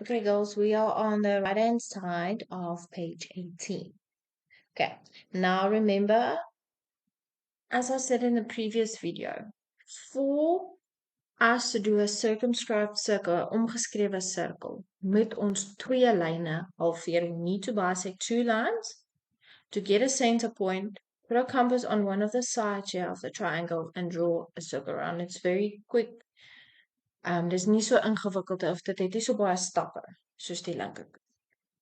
Okay, girls, we are on the right-hand side of page 18. Okay, now remember, as I said in the previous video, for us to do a circumscribed circle, 'n omgeskrewe cirkel, moet ons twee lyne halveer. We need to bisect two lines to get a center point, put our compass on one of the sides here of the triangle and draw a circle around. It's very quick. Dis nie so ingewikkeld of dit het nie so baie stappe soos die linker.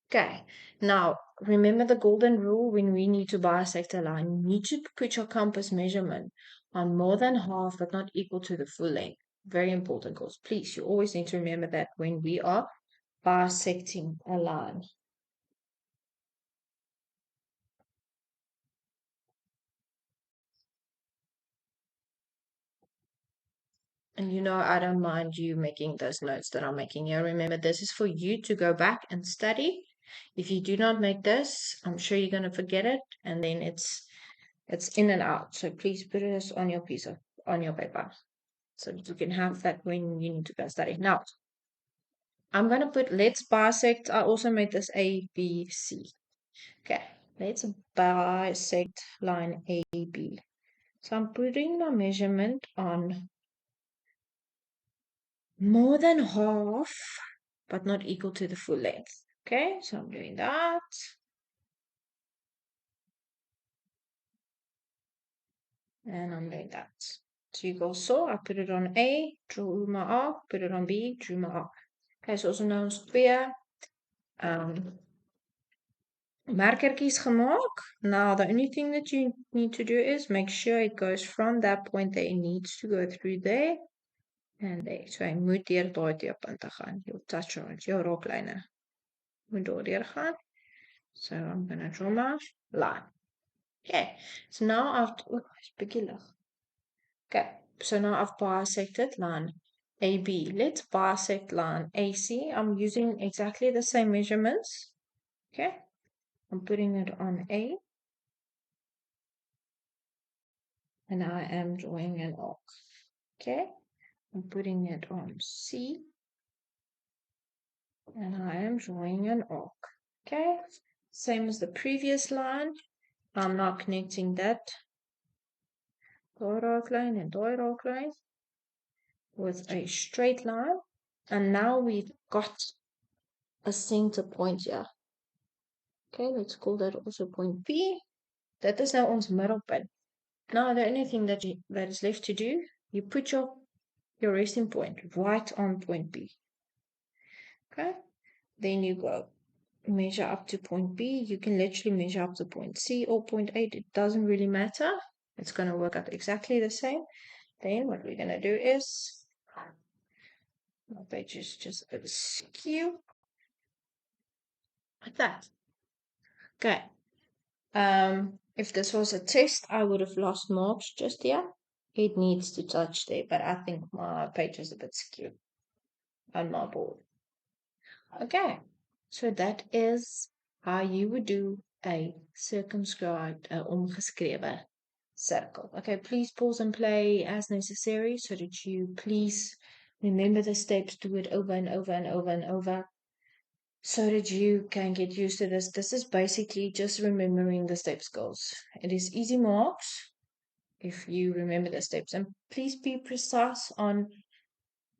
Okay, now remember the golden rule when we need to bisect a line. You need to put your compass measurement on more than half but not equal to the full length. Very important, girls. Please, you always need to remember that when we are bisecting a line. And you know, I don't mind you making those notes that I'm making here. Remember, this is for you to go back and study. If you do not make this, I'm sure you're going to forget it, and then it's in and out. So please put this on your on your paper, so that you can have that when you need to go study. Now, I'm going to put let's bisect. I also made this A, B, C. Okay, let's bisect line A, B. So I'm putting my measurement on more than half, but not equal to the full length. Okay, so I'm doing that. And I'm doing that. So you go so, I put it on A, drew my arc, put it on B, drew my arc. Okay, so ons nou ons twee markertjies gemaak. Now the only thing that you need to do is make sure it goes from that point that it needs to go through there and there. So hy moet deur daai teepunte gaan. Jou touch lines, jou raaklyne moet daardeur gaan. So I'm gonna draw my line. Okay, so now it's bietjie lig. Okay, so now I've bisected line AB. Let's bisect line AC. I'm using exactly the same measurements. Okay, I'm putting it on A. And I am drawing an arc. Okay, I'm putting it on C. And I am drawing an arc. Okay, same as the previous line. I'm now connecting that arc line and arc line with a straight line. And now we've got a center point here. Okay, let's call that also point P. That is now ons middelpunt. Now the only thing that is left to do, you put your resting point right on point B. Okay, then you go measure up to point B. You can literally measure up to point C or point 8. It doesn't really matter. It's going to work out exactly the same. Then what we're going to do is, my page is just a bit skew, like that. Okay. If this was a test, I would have lost marks just here. It needs to touch there, but I think my page is a bit skewed on my board. Okay, so that is how you would do a circumscribed, omgeskrewe circle. Okay, please pause and play as necessary so that you please remember the steps, do it over and over and over and over so that you can get used to this. This is basically just remembering the steps, girls. It is easy marks if you remember the steps. And please be precise on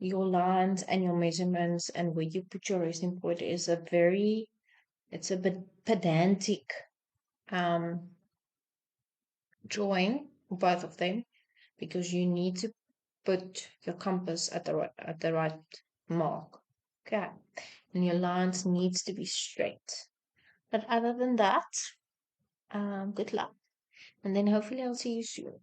your lines and your measurements and where you put your resting point is it's a bit pedantic drawing, both of them, because you need to put your compass at the right mark. Okay, and your lines needs to be straight. But other than that, good luck, and then hopefully I'll see you soon.